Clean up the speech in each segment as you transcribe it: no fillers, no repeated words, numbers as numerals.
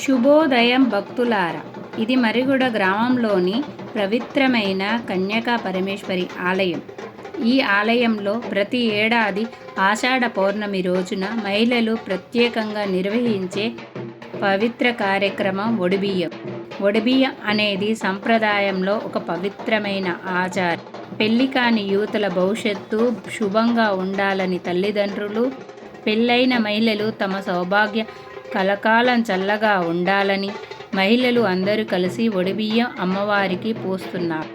శుభోదయం భక్తులారా, ఇది మరిగూడ గ్రామంలోని పవిత్రమైన కన్యకా పరమేశ్వరి ఆలయం. ఈ ఆలయంలో ప్రతి ఏడాది ఆషాఢ పౌర్ణమి రోజున మహిళలు ప్రత్యేకంగా నిర్వహించే పవిత్ర కార్యక్రమం ఒడిబియ్యం. ఒడిబియ్యం అనేది సంప్రదాయంలో ఒక పవిత్రమైన ఆచారం. పెళ్లి కాని యువతుల భవిష్యత్తు శుభంగా ఉండాలని తల్లిదండ్రులు, పెళ్ళైన మహిళలు తమ సౌభాగ్య కలకాలం చల్లగా ఉండాలని మహిళలు అందరూ కలిసి ఒడిబియ్యం అమ్మవారికి పోస్తున్నారు.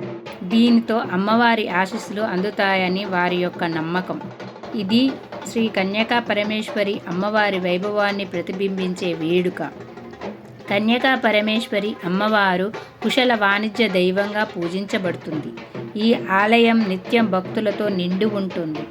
దీనితో అమ్మవారి ఆశీస్సులు అందుతాయని వారి యొక్క నమ్మకం. ఇది శ్రీ కన్యకా పరమేశ్వరి అమ్మవారి వైభవాన్ని ప్రతిబింబించే వేడుక. కన్యకా పరమేశ్వరి అమ్మవారు కుశల వాణిజ్య దైవంగా పూజించబడుతుంది. ఈ ఆలయం నిత్యం భక్తులతో నిండి ఉంటుంది.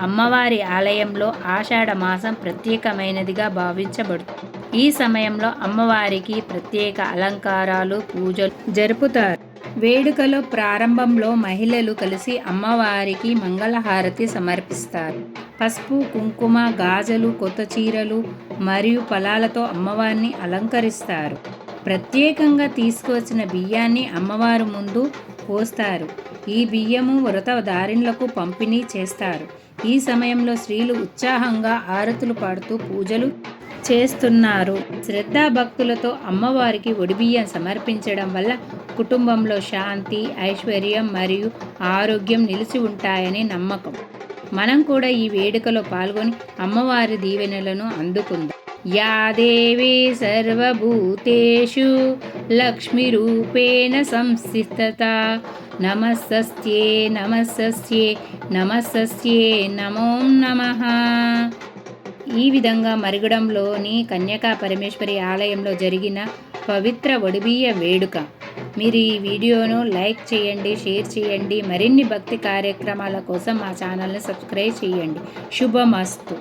అమ్మవారి ఆలయంలో ఆషాఢ మాసం ప్రత్యేకమైనదిగా భావించబడుతుంది. ఈ సమయంలో అమ్మవారికి ప్రత్యేక అలంకారాలు, పూజలు జరుపుతారు. వేడుకలో ప్రారంభంలో మహిళలు కలిసి అమ్మవారికి మంగళహారతి సమర్పిస్తారు. పసుపు, కుంకుమ, గాజులు, కొత్త చీరలు మరియు ఫలాలతో అమ్మవారిని అలంకరిస్తారు. ప్రత్యేకంగా తీసుకువచ్చిన బియ్యాన్ని అమ్మవారి ముందు పోస్తారు. ఈ బియ్యము వ్రతదారిణులకు పంపిణీ చేస్తారు. ఈ సమయంలో స్త్రీలు ఉత్సాహంగా ఆరతులు పాడుతూ పూజలు చేస్తున్నారు. శ్రద్ధాభక్తులతో అమ్మవారికి ఒడిబియ్యం సమర్పించడం వల్ల కుటుంబంలో శాంతి, ఐశ్వర్యం మరియు ఆరోగ్యం నిలిచి ఉంటాయని నమ్మకం. మనం కూడా ఈ వేడుకలో పాల్గొని అమ్మవారి దీవెనలను అందుకుందాం. యా దేవీ సర్వభూతేషు లక్ష్మీరూపేణ సంస్థితా నమస్తస్యే నమస్తస్యే నమస్తస్యే నమో నమః. ఈ విధంగా మరిగూడెంలోని కన్యకా పరమేశ్వరి ఆలయంలో జరిగిన పవిత్ర ఒడిబియ్య వేడుక. మీరు ఈ వీడియోను లైక్ చేయండి, షేర్ చేయండి. మరిన్ని భక్తి కార్యక్రమాల కోసం మా ఛానల్ని సబ్స్క్రైబ్ చేయండి. శుభమస్తు.